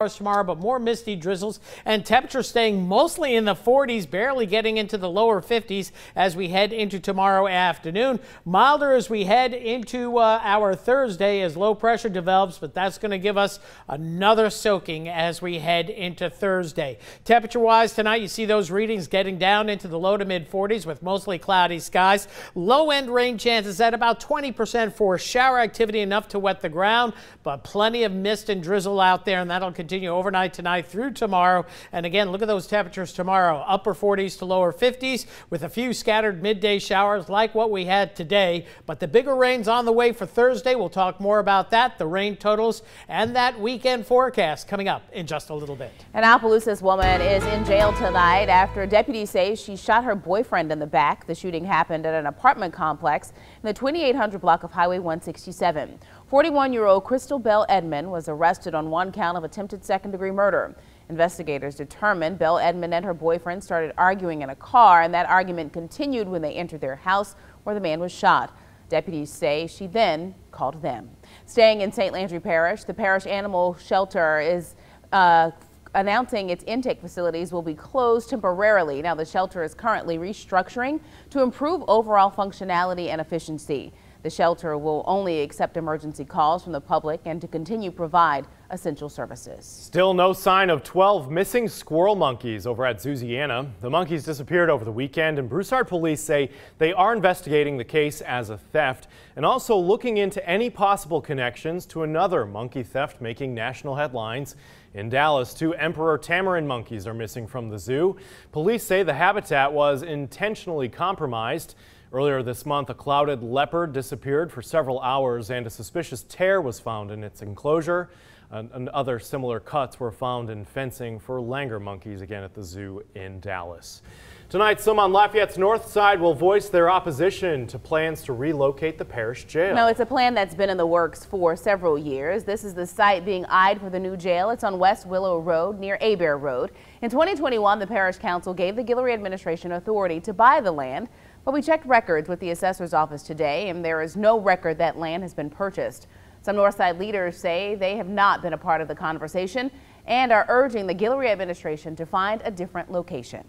Tomorrow, but more misty drizzles and temperatures staying mostly in the 40s, barely getting into the lower 50s as we head into tomorrow afternoon. Milder as we head into our Thursday as low pressure develops, but that's going to give us another soaking as we head into Thursday. Temperature wise tonight, you see those readings getting down into the low to mid 40s with mostly cloudy skies. Low end rain chances at about 20% for shower activity, enough to wet the ground, but plenty of mist and drizzle out there, and that'll continue overnight tonight through tomorrow. And again, look at those temperatures tomorrow, upper 40s to lower 50s with a few scattered midday showers like what we had today. But the bigger rain's on the way for Thursday. We'll talk more about that, the rain totals, and that weekend forecast coming up in just a little bit. An Opelousas woman is in jail tonight after deputies say she shot her boyfriend in the back. The shooting happened at an apartment complex in the 2800 block of Highway 167. 41-year-old Crystal Bell Edmond was arrested on one count of attempted second-degree murder. Investigators determined Bell Edmond and her boyfriend started arguing in a car, and that argument continued when they entered their house where the man was shot. Deputies say she then called them. Staying in St. Landry Parish, the parish animal shelter is announcing its intake facilities will be closed temporarily. Now, the shelter is currently restructuring to improve overall functionality and efficiency. The shelter will only accept emergency calls from the public and to continue provide essential services. Still no sign of 12 missing squirrel monkeys over at Louisiana. The monkeys disappeared over the weekend, and Broussard police say they are investigating the case as a theft and also looking into any possible connections to another monkey theft making national headlines. In Dallas, 2 emperor tamarin monkeys are missing from the zoo. Police say the habitat was intentionally compromised. Earlier this month, a clouded leopard disappeared for several hours and a suspicious tear was found in its enclosure. And other similar cuts were found in fencing for langur monkeys again at the zoo in Dallas. Tonight, some on Lafayette's north side will voice their opposition to plans to relocate the parish jail. No, it's a plan that's been in the works for several years. This is the site being eyed for the new jail. It's on West Willow Road near Abear Road. In 2021, the parish council gave the Guillory administration authority to buy the land. But we checked records with the assessor's office today, and there is no record that land has been purchased. Some Northside leaders say they have not been a part of the conversation and are urging the Guillory administration to find a different location.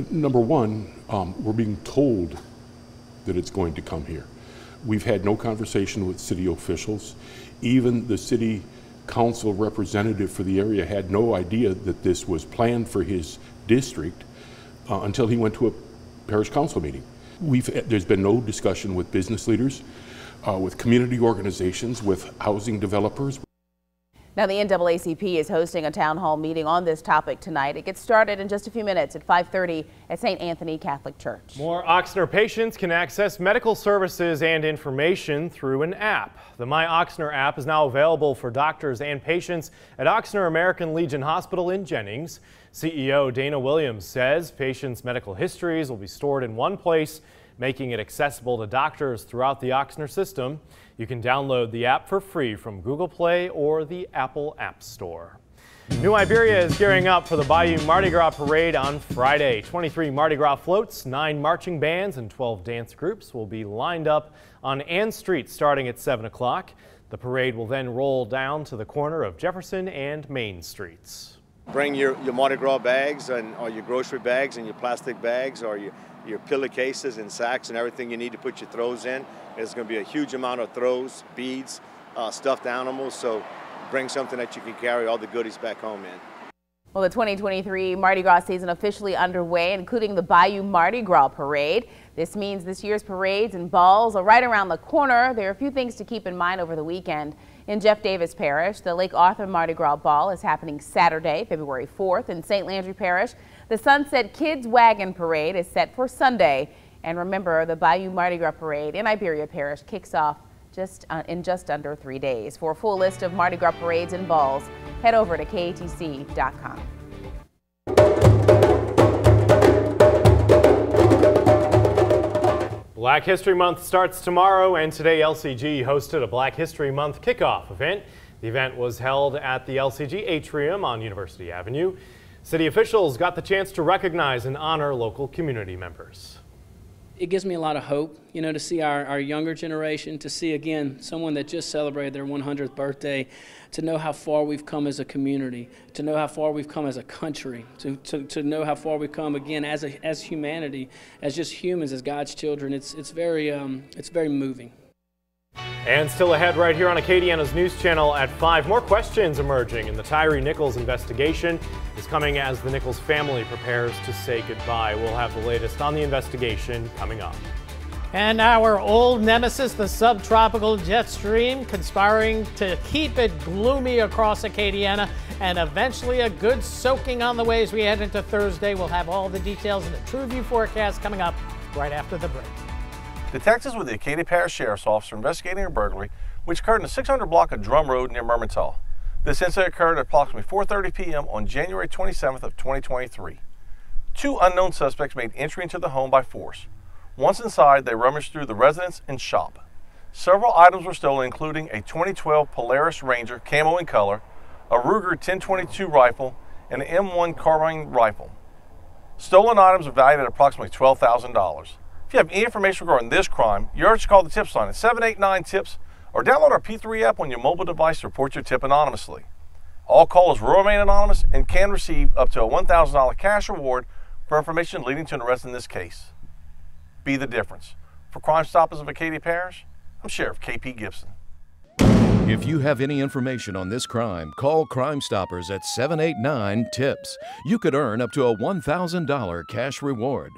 Number one, we're being told that it's going to come here. We've had no conversation with city officials. Even the city council representative for the area had no idea that this was planned for his district until he went to a parish council meeting. There's been no discussion with business leaders, with community organizations, with housing developers. Now, the NAACP is hosting a town hall meeting on this topic tonight. It gets started in just a few minutes at 5:30 at St. Anthony Catholic Church. More Ochsner patients can access medical services and information through an app. The My Ochsner app is now available for doctors and patients at Ochsner American Legion Hospital in Jennings. CEO Dana Williams says patients' medical histories will be stored in one place, making it accessible to doctors throughout the Ochsner system. You can download the app for free from Google Play or the Apple App Store. New Iberia is gearing up for the Bayou Mardi Gras Parade on Friday. 23 Mardi Gras floats, 9 marching bands, and 12 dance groups will be lined up on Ann Street starting at 7 o'clock. The parade will then roll down to the corner of Jefferson and Main Streets. Bring your Mardi Gras bags or your grocery bags and your plastic bags or your pillowcases and sacks and everything you need to put your throws in. There's going to be a huge amount of throws, beads, stuffed animals, so bring something that you can carry all the goodies back home in. Well, the 2023 Mardi Gras season officially underway, including the Bayou Mardi Gras Parade. This means this year's parades and balls are right around the corner. There are a few things to keep in mind over the weekend. In Jeff Davis Parish, the Lake Arthur Mardi Gras Ball is happening Saturday, February 4th. In St. Landry Parish, the Sunset Kids Wagon Parade is set for Sunday. And remember, the Bayou Mardi Gras Parade in Iberia Parish kicks off in just under 3 days. For a full list of Mardi Gras parades and balls, head over to KATC.com. Black History Month starts tomorrow, and today LCG hosted a Black History Month kickoff event. The event was held at the LCG Atrium on University Avenue. City officials got the chance to recognize and honor local community members. it gives me a lot of hope, you know, to see our younger generation, to see, again, someone that just celebrated their 100th birthday, to know how far we've come as a community, to know how far we've come as a country, to know how far we've come, again, as humanity, as just humans, as God's children. It's very moving. And still ahead right here on Acadiana's News Channel at 5, more questions emerging in the Tyree Nichols investigation is coming as the Nichols family prepares to say goodbye. We'll have the latest on the investigation coming up. And our old nemesis, the subtropical jet stream, conspiring to keep it gloomy across Acadiana, and eventually a good soaking on the way as we head into Thursday. We'll have all the details in the True View forecast coming up right after the break. Detectives with the Acadia Parish Sheriff's Office are investigating a burglary which occurred in the 600 block of Drum Road near Mermentau. This incident occurred at approximately 4:30 p.m. on January 27th of 2023. Two unknown suspects made entry into the home by force. Once inside, they rummaged through the residence and shop. Several items were stolen, including a 2012 Polaris Ranger camo in color, a Ruger 1022 rifle, and an M1 carbine rifle. Stolen items are valued at approximately $12,000. If you have any information regarding this crime, you're urged to call the TIPS line at 789-TIPS or download our P3 app on your mobile device to report your tip anonymously. All callers will remain anonymous and can receive up to a $1,000 cash reward for information leading to an arrest in this case. Be the difference. For Crime Stoppers of Acadia Parish, I'm Sheriff K.P. Gibson. If you have any information on this crime, call Crime Stoppers at 789-TIPS. You could earn up to a $1,000 cash reward.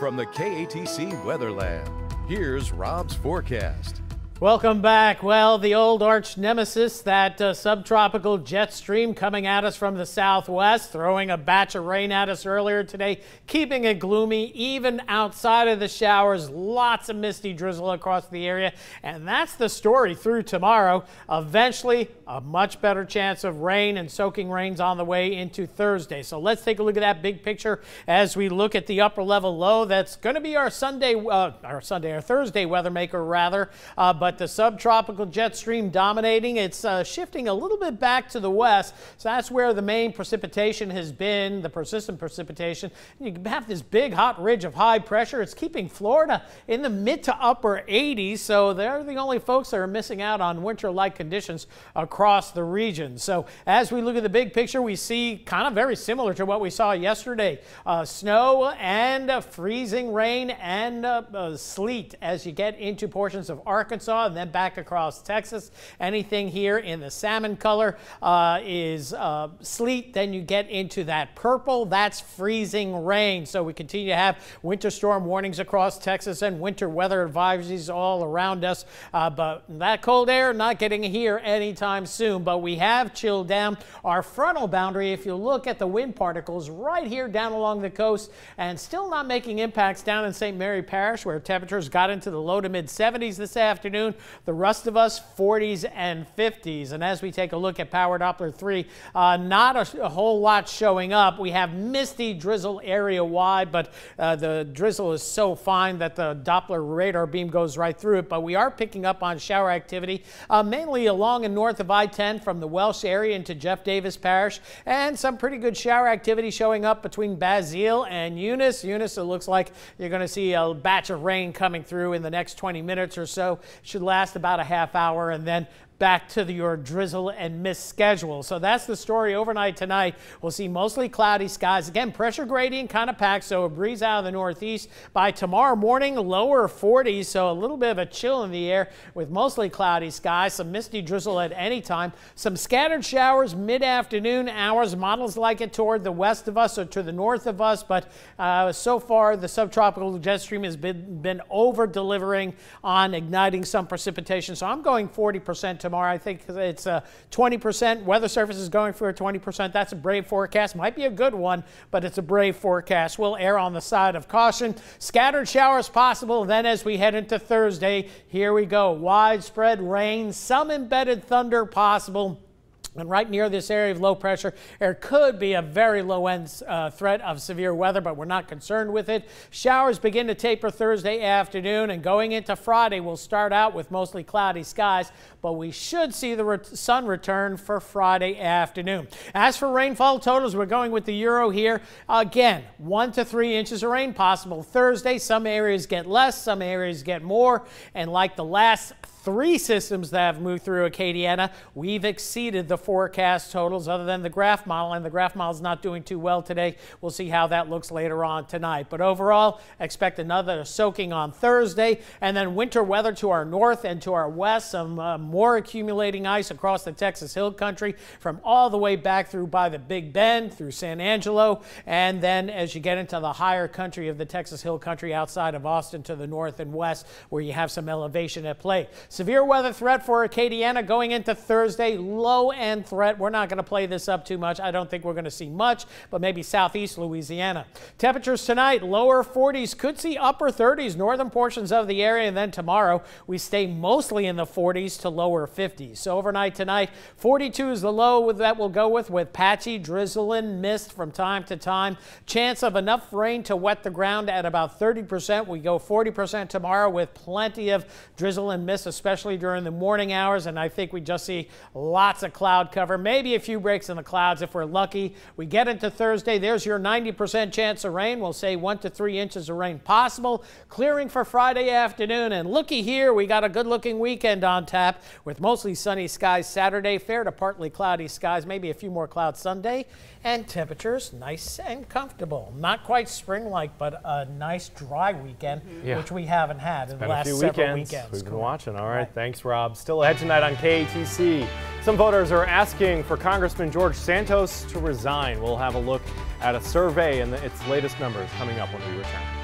From the KATC Weatherland, here's Rob's forecast. Welcome back. Well, the old arch nemesis, that subtropical jet stream coming at us from the southwest, throwing a batch of rain at us earlier today, keeping it gloomy even outside of the showers. Lots of misty drizzle across the area, and that's the story through tomorrow. Eventually, a much better chance of rain and soaking rains on the way into Thursday. So let's take a look at that big picture as we look at the upper level low. That's going to be our Thursday weather maker rather. But the subtropical jet stream dominating. It's shifting a little bit back to the west, so that's where the main precipitation has been, the persistent precipitation. You have this big hot ridge of high pressure. It's keeping Florida in the mid to upper 80s, so they're the only folks that are missing out on winter-like conditions across the region. So as we look at the big picture, we see kind of very similar to what we saw yesterday. Snow and freezing rain and sleet as you get into portions of Arkansas and then back across Texas. Anything here in the salmon color is sleet. Then you get into that purple. That's freezing rain. So we continue to have winter storm warnings across Texas and winter weather advisories all around us. But that cold air not getting here anytime soon. But we have chilled down our frontal boundary. If you look at the wind particles right here down along the coast, and still not making impacts down in St. Mary Parish, where temperatures got into the low to mid 70s this afternoon. The rest of us 40s and 50s. And as we take a look at Power Doppler 3, not a whole lot showing up. We have misty drizzle area wide, but the drizzle is so fine that the Doppler radar beam goes right through it. But we are picking up on shower activity, mainly along and north of I-10 from the Welsh area into Jeff Davis Parish, and some pretty good shower activity showing up between Basile and Eunice. Eunice, it looks like you're going to see a batch of rain coming through in the next 20 minutes or so. Should last about a half hour, and then back to your drizzle and mist schedule. So that's the story overnight tonight. We'll see mostly cloudy skies. Again, pressure gradient kind of packed, so a breeze out of the northeast. By tomorrow morning, lower 40s, so a little bit of a chill in the air with mostly cloudy skies, some misty drizzle at any time. Some scattered showers mid-afternoon hours. Models like it toward the west of us or to the north of us, but so far the subtropical jet stream has been over-delivering on igniting some precipitation. So I'm going 40% tomorrow. I think it's 20%. Weather Service is going for a 20%. That's a brave forecast. Might be a good one, but it's a brave forecast. We'll err on the side of caution. Scattered showers possible. Then as we head into Thursday, here we go. Widespread rain, some embedded thunder possible. And right near this area of low pressure, there could be a very low-end threat of severe weather, but we're not concerned with it. Showers begin to taper Thursday afternoon, and going into Friday, we'll start out with mostly cloudy skies, but we should see the sun return for Friday afternoon. As for rainfall totals, we're going with the Euro here. Again, 1 to 3 inches of rain possible Thursday. Some areas get less, some areas get more, and like the last 3 systems that have moved through Acadiana, we've exceeded the forecast totals other than the graph model, and the graph model is not doing too well today. We'll see how that looks later on tonight. But overall, expect another soaking on Thursday, and then winter weather to our north and to our west. Some more accumulating ice across the Texas Hill Country from all the way back through by the Big Bend, through San Angelo, and then as you get into the higher country of the Texas Hill Country outside of Austin to the north and west, where you have some elevation at play. Severe weather threat for Acadiana going into Thursday. Low-end threat. We're not going to play this up too much. I don't think we're going to see much, but maybe southeast Louisiana. Temperatures tonight, lower 40s. Could see upper 30s, northern portions of the area. And then tomorrow, we stay mostly in the 40s to lower 50s. So overnight tonight, 42 is the low that we'll go with patchy drizzle and mist from time to time. Chance of enough rain to wet the ground at about 30%. We go 40% tomorrow with plenty of drizzle and mist, especially during the morning hours, and I think we just see lots of cloud cover, maybe a few breaks in the clouds if we're lucky. We get into Thursday, there's your 90% chance of rain. We'll say 1 to 3 inches of rain possible. Clearing for Friday afternoon, and looky here, we got a good-looking weekend on tap with mostly sunny skies Saturday, fair to partly cloudy skies, maybe a few more clouds Sunday, and temperatures nice and comfortable. Not quite spring-like, but a nice dry weekend, which we haven't had in the last several weekends. We've been watching. All right, thanks, Rob. Still ahead tonight on KATC. Some voters are asking for Congressman George Santos to resign. We'll have a look at a survey and its latest numbers coming up when we return.